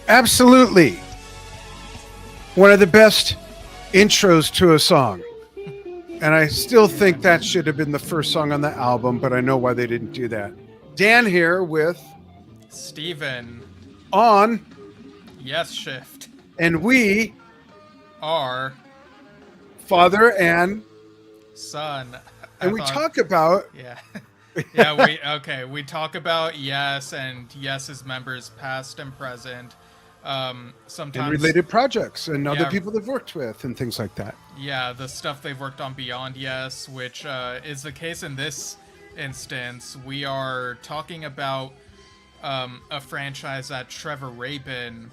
Absolutely. One of the best intros to a song. And I still think that should have been the first song on the album, but I know why they didn't do that. Dan here with Steven, On, Yesshift, and we, R, Father and Son. I we thought, talk about yeah. We talk about Yes and Yes's members, past and present. and Sometimes, related projects and other yeah, people they've worked with and things like that. yeah, the stuff they've worked on beyond Yes, which is the case in this instance. We are talking about a franchise that Trevor Rabin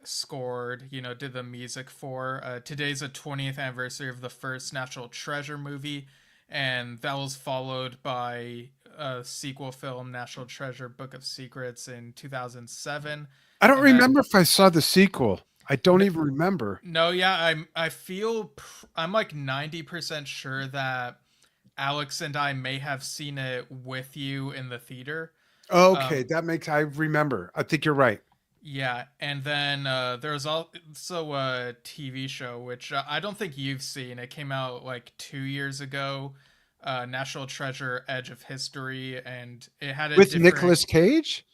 scored, did the music for. Today's the 20th anniversary of the first National Treasure movie, and that was followed by a sequel film, National Treasure Book of Secrets, in 2007. I don't And then, remember if I saw the sequel. I don't even remember. no, yeah, I'm like 90% sure that Alex and I may have seen it with you in the theater. Okay, Um, that makes I remember. I think you're right. Yeah, and then there's also a TV show which I don't think you've seen. It came out like 2 years ago, National Treasure: Edge of History, and it had a With different. Nicolas Cage?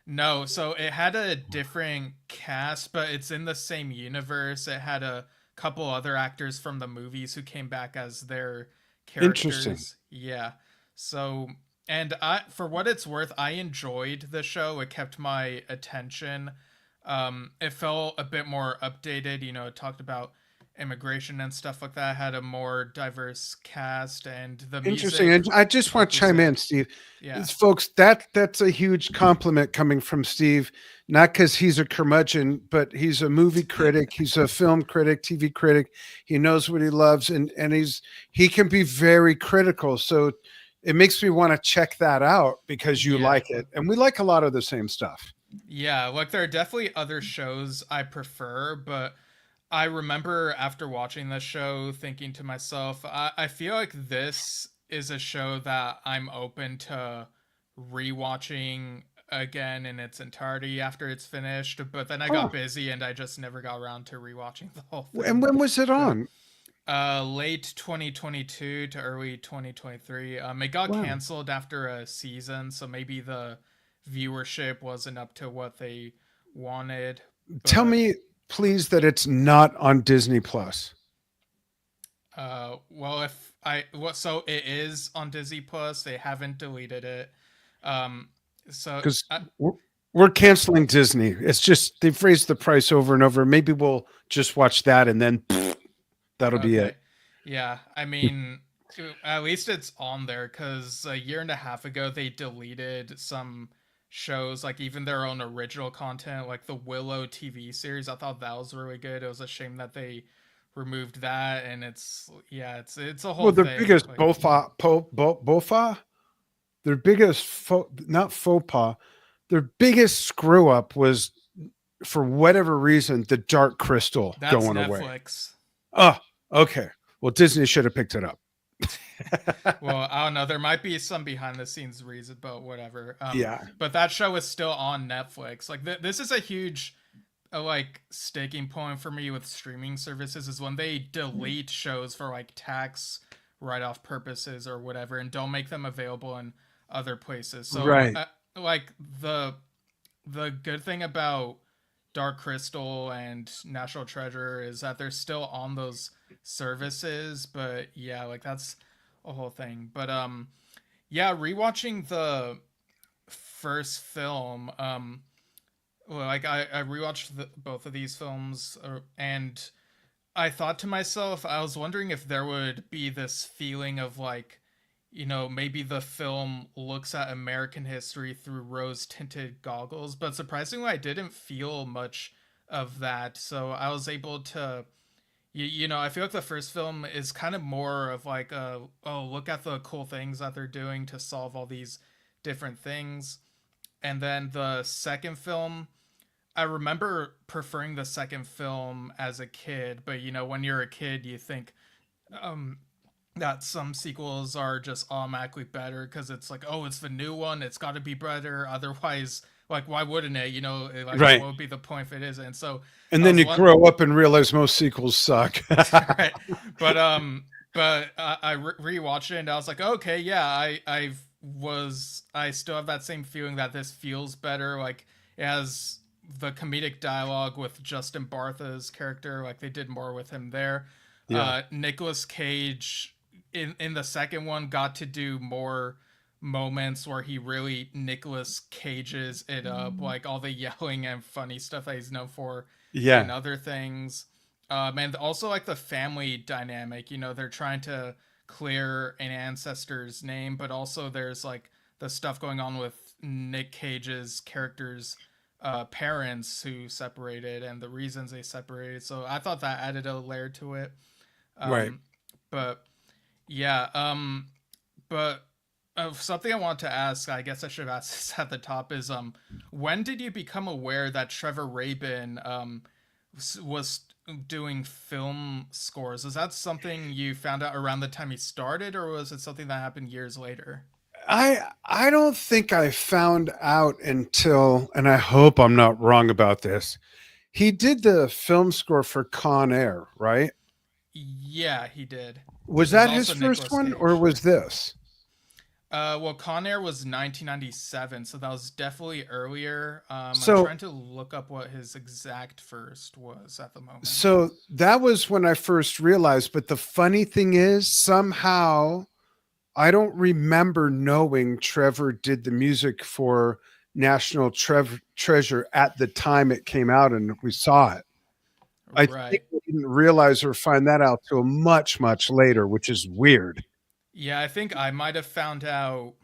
No, so it had a different cast, but it's in the same universe. It had a couple other actors from the movies who came back as their Interesting. characters. Yeah. So, and for what it's worth, I enjoyed the show. It kept my attention. It felt a bit more updated. It talked about immigration and stuff like that. It had a more diverse cast, and the Interesting. music And I just want to chime in, represent. Steve. Yeah. Folks, that's a huge compliment coming from Steve, not because he's a curmudgeon, but he's a movie critic, he's a film critic, TV critic. He knows what he loves, and he can be very critical. So it makes me want to check that out because you Yeah. like it. And we like a lot of the same stuff. Yeah, like there are definitely other shows I prefer, but I remember after watching this show thinking to myself, I feel like this is a show that I'm open to rewatching again in its entirety after it's finished. But then I Oh, got busy and I just never got around to rewatching the whole and thing. when was it But on? late 2022 to early 2023. It got Wow. canceled after a season, so maybe the viewership wasn't up to what they wanted. Tell But me, please, that it's not on Disney Plus. well, if I what so it is on Disney Plus. They haven't deleted it. Um, so Because we're canceling Disney. It's just they've raised the price over and over. Maybe we'll just watch that and then that'll be it. okay, yeah. I mean, at least it's on there because a year and a half ago they deleted some shows, like even their own original content, like the Willow TV series. I thought that was really good. It was a shame that they removed that, and it's a whole Well, their thing. biggest Like, bofa, their biggest not faux pas, their biggest screw up was for whatever reason the Dark Crystal that's going away. Netflix. Oh, okay. Well, Disney should have picked it up. Well, I don't know. There might be some behind the scenes reason, but whatever. Yeah. But that show is still on Netflix. Like this is a huge like sticking point for me with streaming services is when they delete shows for like tax write-off purposes or whatever and don't make them available in other places. So Right. like the good thing about Dark Crystal and National Treasure is that they're still on those services, but yeah, like that's a whole thing. But yeah, rewatching the first film, like I rewatched both of these films, and I thought to myself, I was wondering if there would be this feeling of like, maybe the film looks at American history through rose tinted goggles, but surprisingly, I didn't feel much of that. So I was able to, I feel like the first film is kind of more of like, oh, look at the cool things that they're doing to solve all these different things. And then the second film, I remember preferring the second film as a kid, but when you're a kid, you think um, that some sequels are just automatically better because it's like, oh, it's the new one, it's got to be better. Otherwise, like why wouldn't it? Like Right. what would be the point if it isn't? And so And that then was you one. grow up and realize most sequels suck. Right, but I rewatched it and I was like, okay, yeah, I still have that same feeling that this feels better. Like it has the comedic dialogue with Justin Bartha's character, like they did more with him there. Yeah. Nicolas Cage in the second one got to do more moments where he really Nicolas Cages it up, like all the yelling and funny stuff that he's known for in Yeah. other things. And also like the family dynamic, they're trying to clear an ancestor's name, but also there's like the stuff going on with Nick Cage's character's parents who separated and the reasons they separated. So I thought that added a layer to it. Right. Um, but yeah, but something I want to ask, I guess I should have asked this at the top, is when did you become aware that Trevor Rabin was doing film scores? Is that something you found out around the time he started, or was it something that happened years later? I don't think I found out until, and I hope I'm not wrong about this. He did the film score for Con Air, right? Yeah, he did, Was which is that his also first Nicolas one or Cage. was this? Well, Con Air was 1997, so that was definitely earlier. I'm So trying to look up what his exact first was at the moment. so that was when I first realized, but the funny thing is somehow I don't remember knowing Trevor did the music for Treasure at the time it came out and we saw it. I think Right. we didn't realize or find that out till much, much later, which is weird. Yeah, I think I might have found out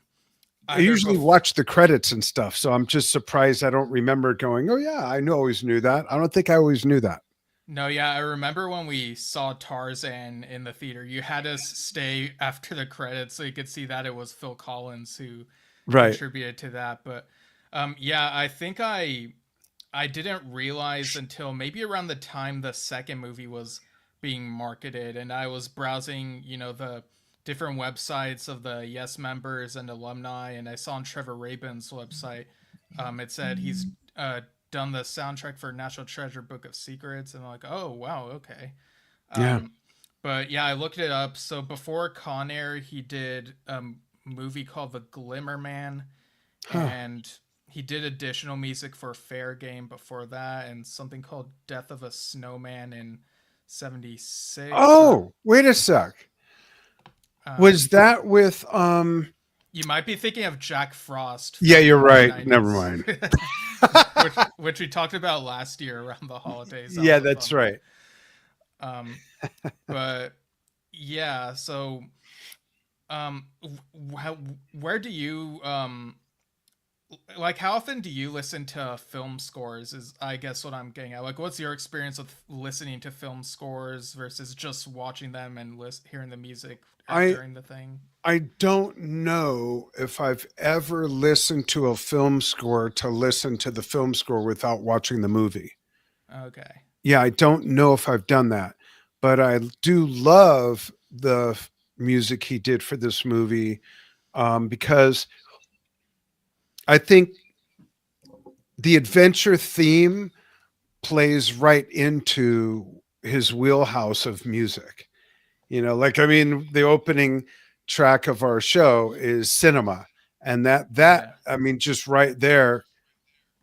I either usually before. watch the credits and stuff, so I'm just surprised I don't remember going, "Oh yeah, I always knew that." I don't think I always knew that. No, yeah, I remember when we saw Tarzan in the theater. You had us stay after the credits so you could see that it was Phil Collins who Right. contributed to that. But yeah, I think I didn't realize until maybe around the time the second movie was being marketed, and I was browsing, the different websites of the Yes members and alumni, and I saw on Trevor Rabin's website, it said he's done the soundtrack for National Treasure Book of Secrets, and I'm like, oh wow, okay. Yeah. Um, but yeah, I looked it up. So before Con Air, he did a movie called The Glimmer Man, Huh. and he did additional music for Fair Game before that, and something called Death of a Snowman in '76. Oh, wait a sec. Was Um, that with you might be thinking of Jack Frost Yeah, from you're the right. Never '90s, mind. which we talked about last year around the holidays. That was Yeah, a that's fun one. right. Um, but yeah, so how, where do you like how often do you listen to film scores is I guess what I'm getting at. Like what's your experience with listening to film scores versus just watching them and hearing the music I during the thing? I don't know if I've ever listened to a film score to listen to the film score without watching the movie. Okay. Yeah, I don't know if I've done that, but I do love the music he did for this movie because I think the adventure theme plays right into his wheelhouse of music. Like I mean, the opening track of our show is cinema, and that Yeah. I mean, just right there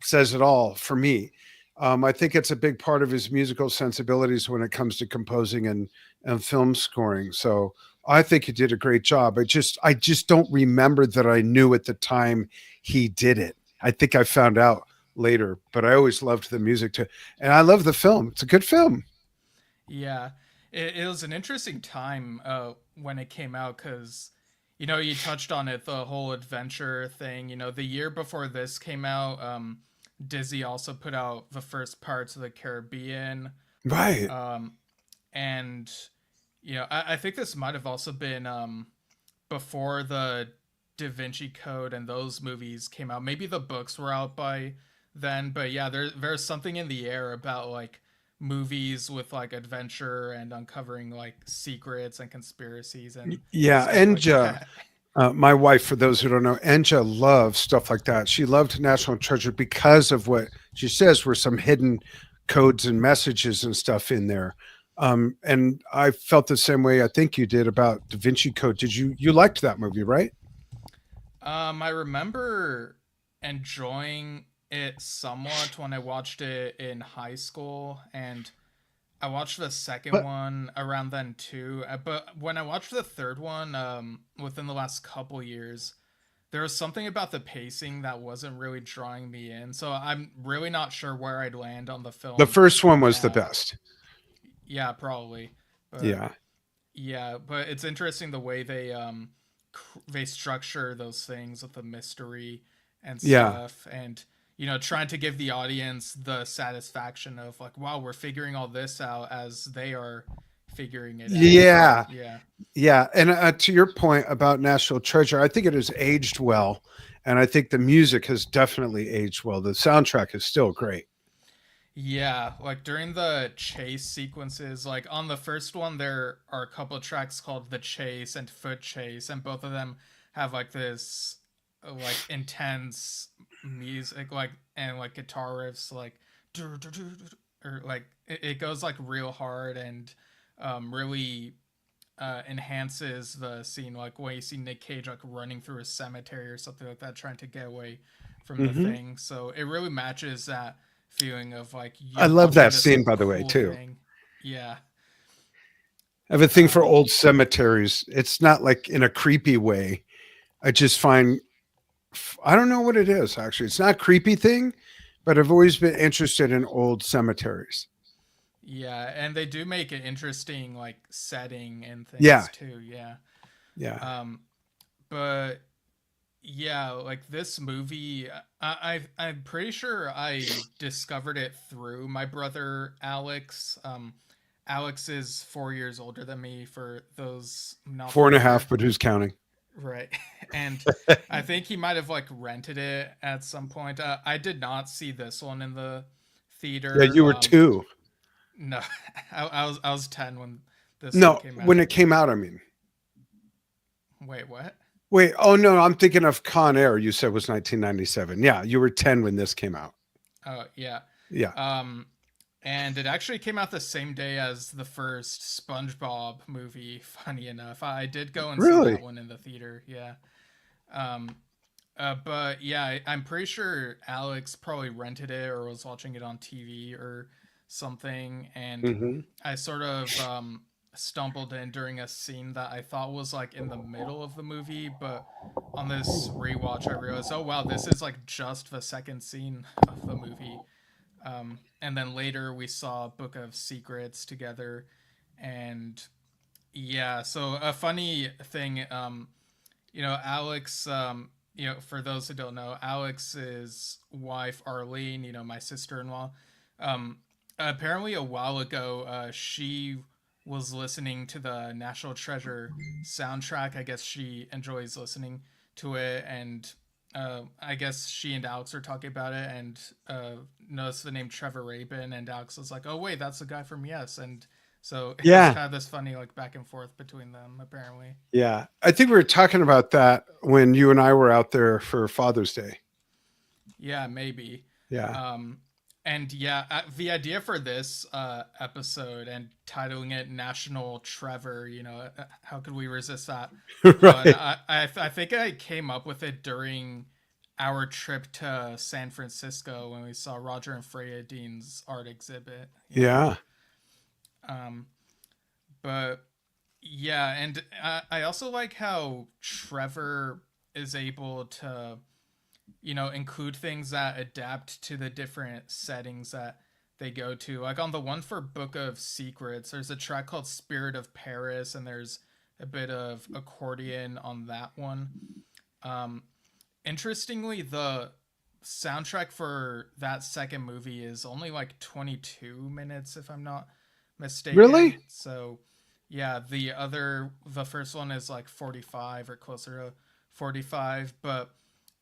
says it all for me. I think it's a big part of his musical sensibilities when it comes to composing and film scoring. So I think he did a great job. I just don't remember that I knew at the time he did it. I think I found out later, but I always loved the music too, and I love the film. It's a good film. Yeah. It was an interesting time when it came out cuz you touched on it, the whole adventure thing. The year before this came out, Disney also put out the first Parts of the Caribbean. Right. Um, and I think this might have also been before the Da Vinci Code and those movies came out. Maybe the books were out by then, but yeah, there's something in the air about like movies with like adventure and uncovering like secrets and conspiracies and Yeah, stuff and like that. My wife, for those who don't know, Enja loves stuff like that. She loved National Treasure because of what she says were some hidden codes and messages and stuff in there. And I felt the same way I think you did about Da Vinci Code. You liked that movie, right? I remember enjoying it somewhat when I watched it in high school, and I watched the second But one around then too. But when I watched the third one, within the last couple years, there was something about the pacing that wasn't really drawing me in. So I'm really not sure where I'd land on the the film first one was the now. best. Yeah, probably. But Yeah. yeah, but it's interesting the way they structure those things with the mystery and Yeah. stuff, and trying to give the audience the satisfaction of like, wow, we're figuring all this out as they are figuring it out. So Yeah. yeah. Yeah. And to your point about National Treasure, I think it has aged well. And I think the music has definitely aged well. The soundtrack is still great. Yeah, like during the chase sequences, like on the first one, there are a couple of tracks called The Chase and Foot Chase, and both of them have like this like intense music, like and like guitar riffs, like or like it goes like real hard and really enhances the scene, like when you see Nick Cage like running through a cemetery or something like that, trying to get away from the Hmm. thing. So it really matches that feeling of like I you're love watching that this scene, by the way, cool too. thing. Yeah. I have a thing for Um, old cemeteries. It's not like in a creepy way. I just find, I don't know what it is, actually. It's not a creepy thing, but I've always been interested in old cemeteries. yeah, and they do make an interesting like setting and things Yeah. too. Yeah. Yeah. Um, but yeah, like this movie, I'm pretty sure I discovered it through my brother Alex. Alex is 4 years older than me. For those not Four and a half, familiar, but who's counting? right? And I think he might have like rented it at some point. I did not see this one in the Yeah, theater. you were two. No, I was 10 when this one No, came when out. it came out, I mean. Wait, what? Wait, oh no, I'm thinking of Con Air. You said was 1997. Yeah, you were 10 when this came out. Oh yeah. Yeah. Um, and it actually came out the same day as the first SpongeBob movie. Funny enough, I did go and see that Really? one in the theater. Yeah. Um, but yeah, I'm pretty sure Alex probably rented it or was watching it on TV or something, and Hmm. I sort of stumbled in during a scene that I thought was like in the middle of the movie, but on this rewatch, I realized, oh wow, this is like just the second scene of the movie. And then later we saw Book of Secrets together, and yeah, so a funny thing, Alex, for those who don't know, Alex's wife Arlene, my sister-in-law, um, apparently a while ago, she was listening to the National Treasure soundtrack. I guess she enjoys listening to it, and I guess she and Alex were talking about it, and noticed the name Trevor Rabin, and Alex was like, "Oh wait, that's the guy from Yes," and so it was Yeah. kind of this funny like back and forth between them, apparently. Yeah. I think we were talking about that when you and I were out there for Father's Day. Yeah, maybe. Yeah. Um, and yeah, the idea for this episode and titling it National Trevor, how could we resist that one? Right. I think I came up with it during our trip to San Francisco when we saw Roger and Freya Dean's art exhibit. Yeah. Yeah. Um, but yeah, and I also like how Trevor is able to include things that adapt to the different settings that they go to. Like on the one for Book of Secrets, there's a track called Spirit of Paris, and there's a bit of accordion on that one. Um, Interestingly, the soundtrack for that second movie is only like 22 minutes, if I'm not mistaken. Really? So, yeah, the first one is like 45 or closer to 45. But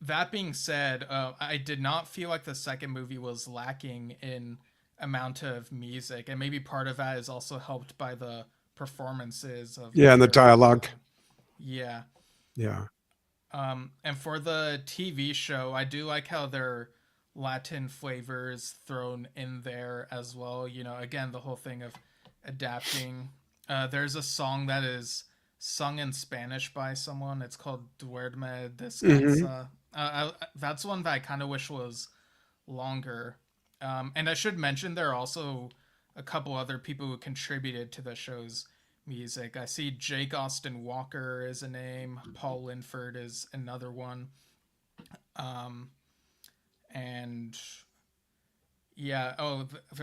that being said, I did not feel like the second movie was lacking in amount of music, and maybe part of that is also helped by the performances of the Yeah. And the characters in dialogue. that one. Yeah. Yeah. And for the TV show, I do like how there are Latin flavors thrown in there as well. You know, again, the whole thing of adapting. There's a song that is sung in Spanish by someone. It's called Duerme Hmm. Descansa. That's one that I kind of wish was longer. And I should mention there are also a couple other people who contributed to the show's music. I see Jake Austin Walker is a name. Paul Linford is another one. Um, and yeah,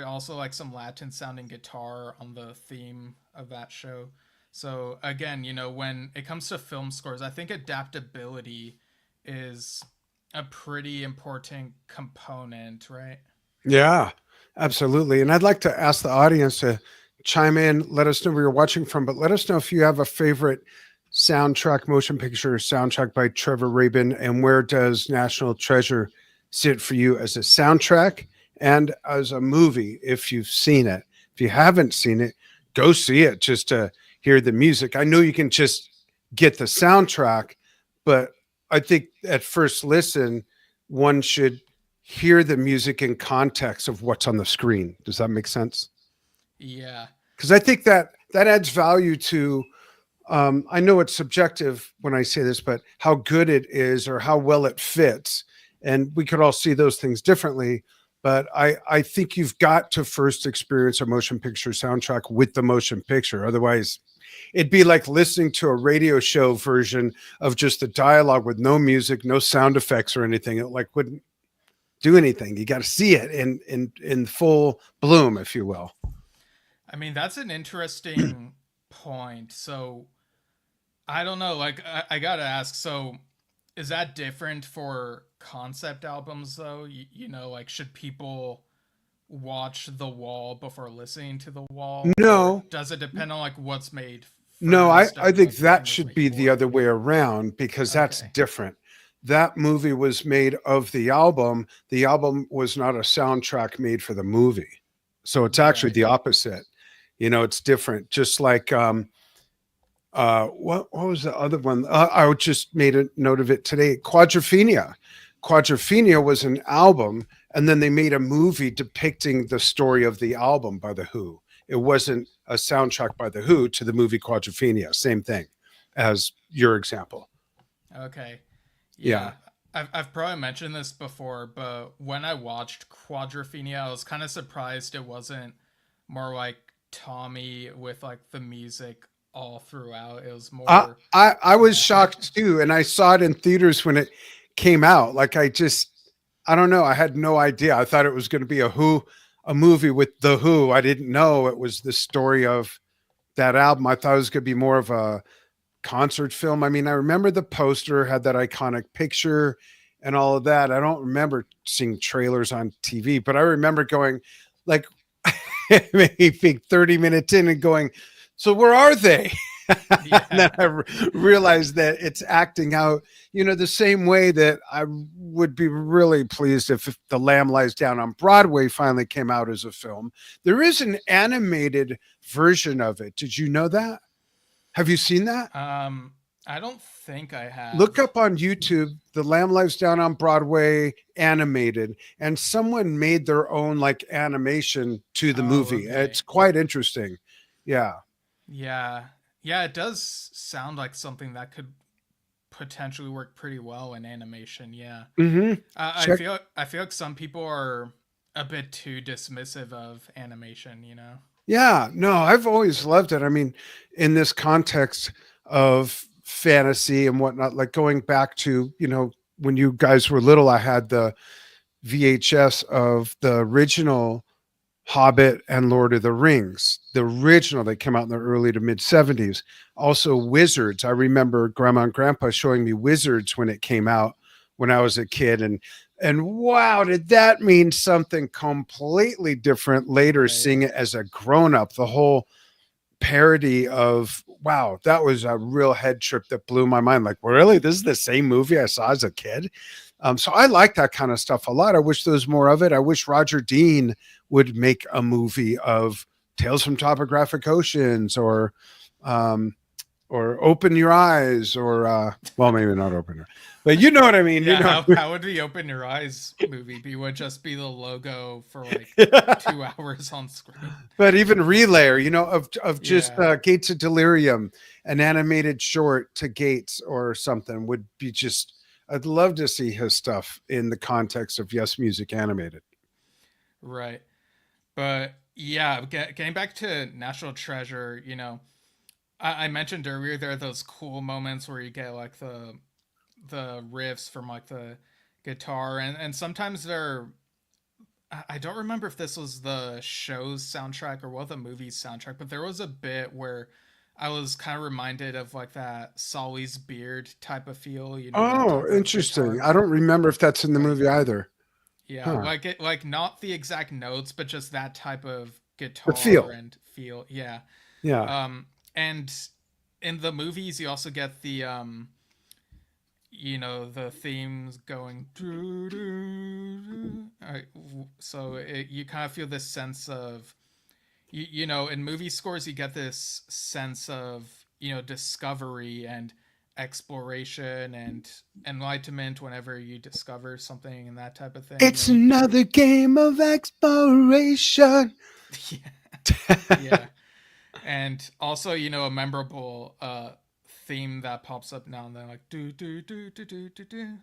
also like some Latin sounding guitar on the theme of that show. So again, you know, when it comes to film scores, I think adaptability is a pretty important component, right? Yeah, absolutely. And I'd like to ask the audience to chime in, let us know where you're watching from, but let us know if you have a favorite soundtrack, motion picture soundtrack by Trevor Rabin, and where does National Treasure sit for you as a soundtrack and as a movie if you've seen it. If you haven't seen it, go see it just to hear the music. I know you can just get the soundtrack, but I think at first listen, one should hear the music in context of what's on the screen. Does that make sense? Yeah. Because I think that that adds value to. I know it's subjective when I say this, but how good it is or how well it fits, and we could all see those things differently. But I think you've got to first experience a motion picture soundtrack with the motion picture. Otherwise, it'd be like listening to a radio show version of just the dialogue with no music, no sound effects or anything. It like wouldn't do anything. You got to see it in full bloom, if you will. I mean, that's an interesting point. So, I don't know. Like, I gotta ask. So, is that different for concept albums, though? You know, like, should people watch The Wall before listening to The Wall, or No, does it depend on like what's made no, first I and think like the thing that that's should made be the for it? other way around because that's Okay. different. That movie was made of the album. The album was not a soundtrack made for the movie. So it's actually Right. the opposite. You know, it's different. Just like what was the other one? I just made a note of it today. Quadrophenia. Quadrophenia was an album, and then they made a movie depicting the story of the album by the Who. It wasn't a soundtrack by the Who to the movie Quadrophenia. Same thing as your example. Okay. Yeah. Yeah. I've probably mentioned this before, but when I watched Quadrophenia, I was kind of surprised it wasn't more like Tommy with like the music all throughout. It was more, I was yeah. shocked too, and I saw it in theaters when it came out. Like I don't know. I had no idea. I thought it was going to be a movie with the Who. I didn't know it was the story of that album. I thought it was going to be more of a concert film. I mean, I remember the poster had that iconic picture and all of that. I don't remember seeing trailers on TV, but I remember going like maybe 30 minutes in and going, so where are they? And then Yeah. I realized that it's acting out, you know, the same way that I would be really pleased if The Lamb Lies Down on Broadway finally came out as a film. There is an animated version of it. Did you know that? Have you seen that? Um, I don't think I have. Look up on YouTube, The Lamb Lies Down on Broadway animated, and someone made their own like animation to the Oh, movie. okay. It's quite interesting. Yeah. Yeah. Yeah, it does sound like something that could potentially work pretty well in animation. Yeah. Hmm. I Check. feel like some people are a bit too dismissive of animation, you know. Yeah. No, I've always loved it. I mean, in this context of fantasy and whatnot, like going back to, you know, when you guys were little, I had the VHS of the original Hobbit and Lord of the Rings, the original that came out in the early to mid 70s. Also, Wizards. I remember Grandma and Grandpa showing me Wizards when it came out when I was a kid. And wow, did that mean something completely different later Right. seeing it as a grown up? The whole parody of wow, that was a real head trip that blew my mind. Like, really, this is the same movie I saw as a kid. So I like that kind of stuff a lot. I wish there was more of it. I wish Roger Dean would make a movie of Tales from Topographic Oceans or or open your eyes, or well, maybe not open your, but you know what I mean. You Yeah, know. how would the Open Your Eyes movie be? Would just be the logo for like 2 hours on screen. But even Relayer, of just Yeah, Gates of Delirium, an animated short to Gates or something would be just. I'd love to see his stuff in the context of Yes Music animated. right. But yeah, getting back to National Treasure, I mentioned earlier there are those cool moments where you get like the riffs from like the guitar, and sometimes they're I don't remember if this was the show's soundtrack or what the movie's soundtrack, but there was a bit where I was kind of reminded of like that Solly's Beard type of feel, that Oh, type of interesting. guitar. I don't remember if that's in the Like movie either. yeah, Huh. like not the exact notes, but just that type of The guitar feel. and feel. Yeah. Yeah. And in the movies you also get the themes going so you kind of feel this sense of in movie scores you get this sense of discovery and exploration and enlightenment whenever you discover something and that type of thing It's another game of exploration. yeah, yeah. And also a memorable theme that pops up now and then, like do do do do do do do,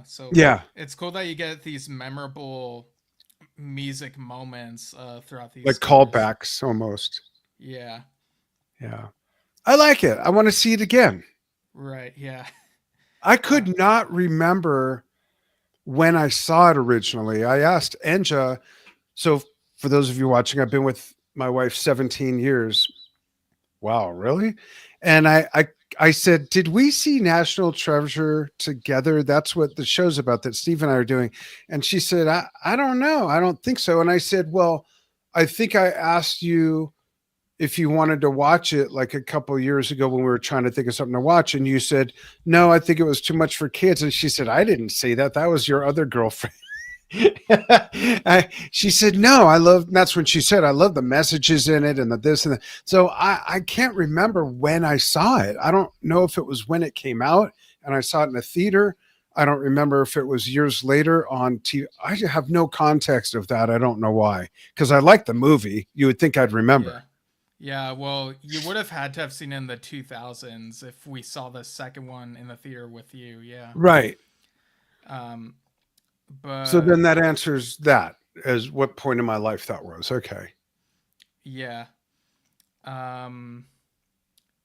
so Yeah. it's cool that you get these memorable music moments throughout these Like scores. callbacks almost. Yeah, Yeah. I like it. I want to see it again. right, yeah. I uh, could not remember when I saw it originally. I asked Enja. So, for those of you watching, I've been with my wife 17 years. Wow, really? And I said, did we see National Treasure together? That's what the show's about that Steve and I are doing. And she said, I don't know. I don't think so. And I said, well, I think I asked you if you wanted to watch it like a couple of years ago when we were trying to think of something to watch. And you said, no, I think it was too much for kids. And she said, I didn't say that. That was your other girlfriend. She said, no, I love, that's when she said, I love the messages in it and the this and that. So I can't remember when I saw it. I don't know if it was when it came out and I saw it in a theater. I don't remember if it was years later on TV. I have no context of that. I don't know why. Because I like the movie. You would think I'd remember. yeah, yeah. Well, you would have had to have seen it in the 2000s if we saw the second one in the theater with you. Yeah. Right. um So but then that answers that as what point in my life that was. Okay. yeah. um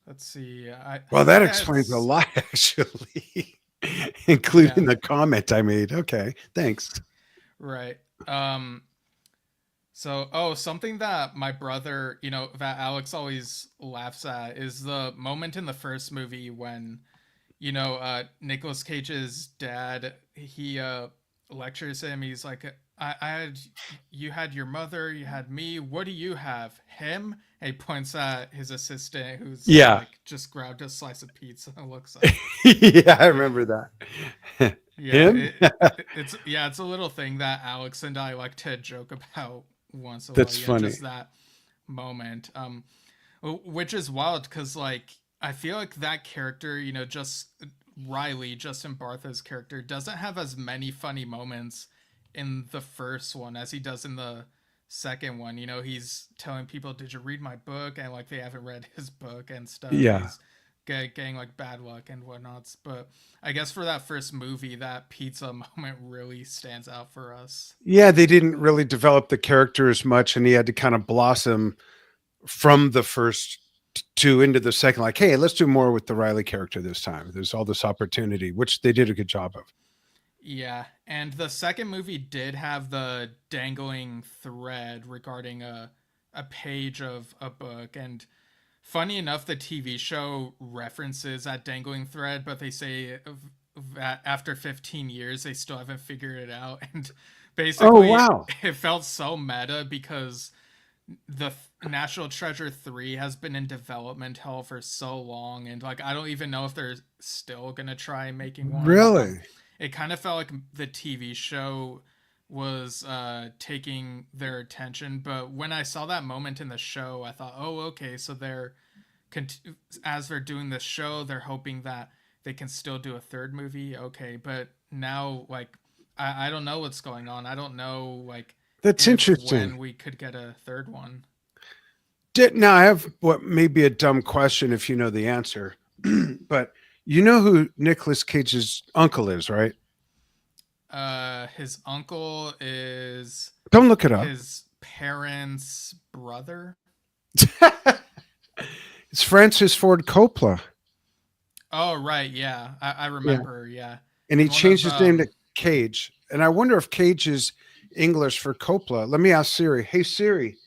let's see. Well, that Yeah, explains a it's lot, actually, yeah, including the comment I made. Okay, thanks. right. So, something that my brother, that Alex always laughs at is the moment in the first movie when, Nicolas Cage's dad, he lectures him. He's like, you had your mother, you had me. What do you have? Him? And he points at his assistant who's Yeah. like just grabbed a slice of pizza and looks up. Yeah, I Yeah. remember that. Yeah, Him? it's a little thing that Alex and I like to joke about once in a while. That's Yeah, funny. just that moment. Which is wild because like I feel like that character, just Riley, Justin Bartha's character, doesn't have as many funny moments in the first one as he does in the second one. He's telling people, "Did you read my book?" and like they haven't read his book and stuff, and Yeah. he's getting like bad luck and whatnots. But I guess for that first movie, that pizza moment really stands out for us. Yeah, they didn't really develop the character as much, and he had to kind of blossom from the first two into the second. Like, hey, let's do more with the Riley character this time. There's all this opportunity, which they did a good job of. Yeah, and the second movie did have the dangling thread regarding a page of a book, and funny enough, the TV show references that dangling thread, but they say that after 15 years they still haven't figured it out, and Oh, basically wow. it felt so meta because the National Treasure 3 has been in development hell for so long, and like I don't even know if they're still gonna try making one. Really? It kind of felt like the TV show was taking their attention, but when I saw that moment in the show, I thought, oh, okay, so they're as they're doing this show, they're hoping that they can still do a third movie. Okay, but now like I don't know what's going on. I don't know like That's if interesting. when we could get a third one. Now I have what may be a dumb question if you know the answer, but you know who Nicolas Cage's uncle is, right? His uncle is Don't look it up. his parents' brother. It's Francis Ford Coppola. Oh right, yeah, I Yeah. remember. Yeah, And he one of changed his name to Cage. And I wonder if Cage is English for Coppola. Let me ask Siri. Hey Siri,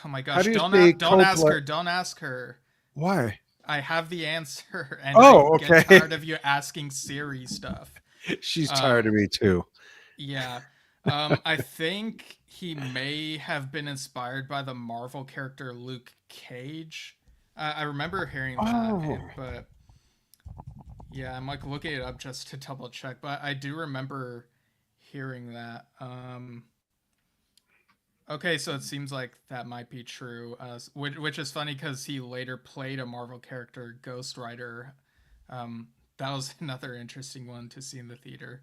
oh my how gosh, do you say don't ask Coppola? her. Don't ask her. Why? I have the answer, and I Oh, get okay. tired of you asking Siri stuff. She's tired of Um, me too. yeah. I think he may have been inspired by the Marvel character Luke Cage. I remember hearing that, Oh, but yeah, I'm like looking it up just to double check. But I do remember hearing that. Okay, so it seems like that might be true, which is funny because he later played a Marvel character, Ghost Rider. That was another interesting one to see in the theater.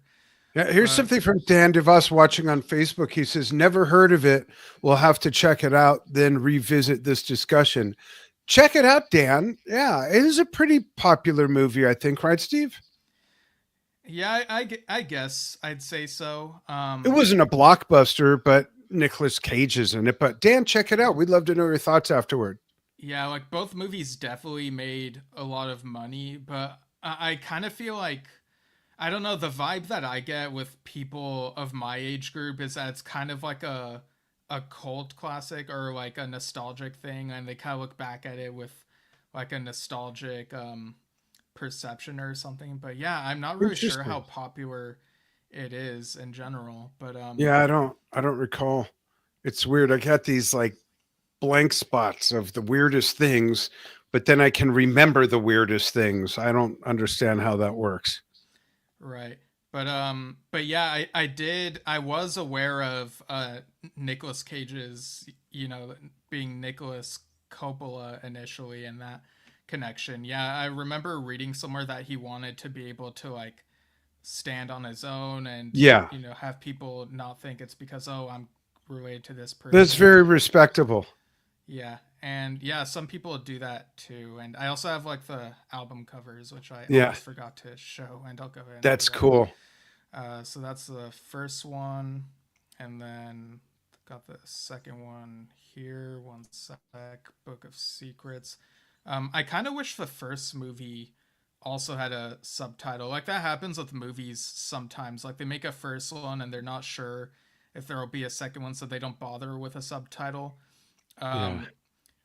yeah. Here's But something from Dan DeVos watching on Facebook. He says, never heard of it. We'll have to check it out, then revisit this discussion. Check it out, Dan. Yeah, it is a pretty popular movie, I think, right, Steve? yeah, I guess I'd say so. It wasn't a blockbuster, but Nicolas Cage is in it. But Dan, check it out. We'd love to know your thoughts afterward. Yeah, like both movies definitely made a lot of money, but I kind of feel like I don't know, the vibe that I get with people of my age group is that it's kind of like a cult classic or like a nostalgic thing, and they kind of look back at it with like a nostalgic perception or something. But yeah, I'm not really sure how Interesting. popular it is in general. But Yeah, I don't recall. It's weird. I got these like blank spots of the weirdest things, but then I can remember the weirdest things. I don't understand how that works. right. But yeah, I was aware of Nicolas Cage's, being Nicholas Coppola initially and that connection. Yeah, I remember reading somewhere that he wanted to be able to like stand on his own and Yeah, have people not think it's because, oh, I'm related to this that's person. very respectable. Yeah. And yeah, some people do that too. And I also have like the album covers, which I Yeah, almost forgot to show, and I'll go ahead and do that's that. cool. So that's the first one, and then got the second one here. One sec. Book of Secrets. I kind of wish the first movie also had a subtitle. Like that happens with movies sometimes. Like they make a first one and they're not sure if there will be a second one, so they don't bother with a subtitle. Yeah. Um,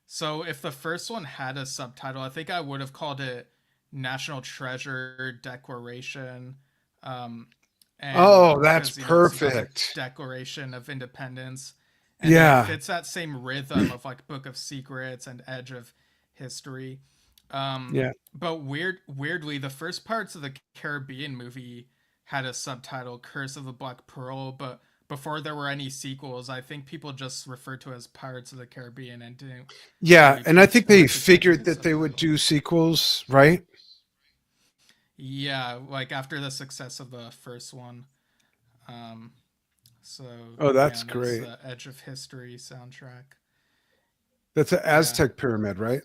so if the first one had a subtitle, I think I would have called it National Treasure Declaration. Um, and Oh, that's because it's about the perfect. Declaration of Independence, and then it Yeah. fits that same rhythm of like Book of Secrets and Edge of History. Um, Yeah. but weirdly, the first parts of the Caribbean movie had a subtitle, Curse of the Black Pearl, but before there were any sequels, I think people just referred to it as Pirates of the Caribbean and didn't Yeah. really And I pay think too they much attention figured to that they would subtitle. do sequels, right? Yeah, like after the success of the first one. Um, so Oh, yeah, that's and there's great. the Edge of History soundtrack. That's an Yeah. Aztec pyramid, right?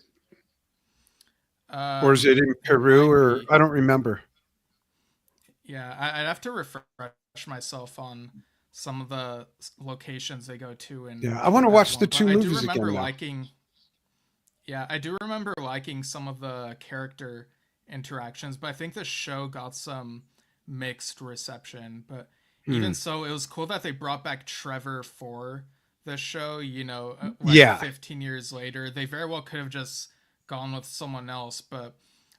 Or is it in It Peru might or be. I don't remember. Yeah, I'd have to refresh myself on some of the locations they go to in Yeah. I want to that watch the one, but two I do movies again remember now. liking. Yeah, I do remember liking some of the character interactions, but I think the show got some mixed reception. But Hmm. even so, it was cool that they brought back Trevor for the show. Like Yeah. 15 years later, they very well could have just gone with someone else, but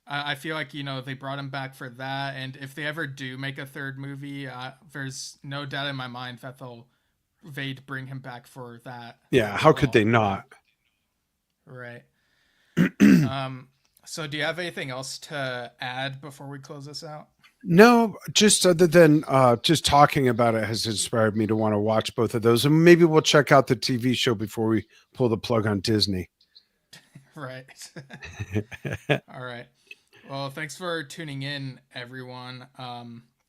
I feel like they brought him back for that. And if they ever do make a third movie, there's no doubt in my mind that they'd bring him back for that Yeah. as How could they well. not? Right. Um, so do you have anything else to add before we close this out? No, just other than just talking about it has inspired me to want to watch both of those. And maybe we'll check out the TV show before we pull the plug on Disney. Right. All right. Well, thanks for tuning in, everyone.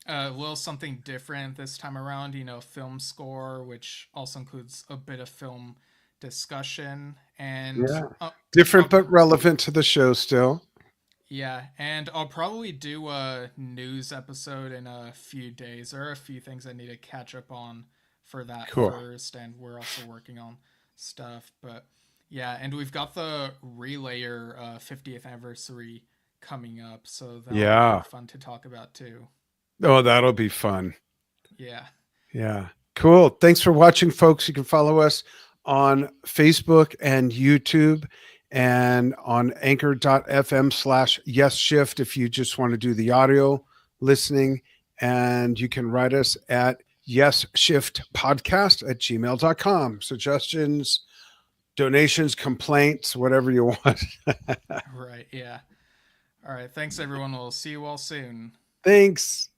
A little something different this time around, film score, which also includes a bit of film discussion. And Yeah. Different I'll, but relevant to the show still. yeah, and I'll probably do a news episode in a few days. There are a few things I need to catch up on for that Cool. first, and we're also working on stuff. But yeah, and we've got the Relayer 50th anniversary coming up, so that'll be Yeah. fun to talk about too. Oh, that'll be fun. Yeah. Yeah. Cool. Thanks for watching, folks. You can follow us on Facebook and YouTube and on anchor.fm/Yesshift if you just want to do the audio listening. And you can write us at yesshiftpodcast@gmail.com. Suggestions, donations, complaints, whatever you want. Right. Yeah. All right. Thanks, everyone. We'll see you all soon. Thanks.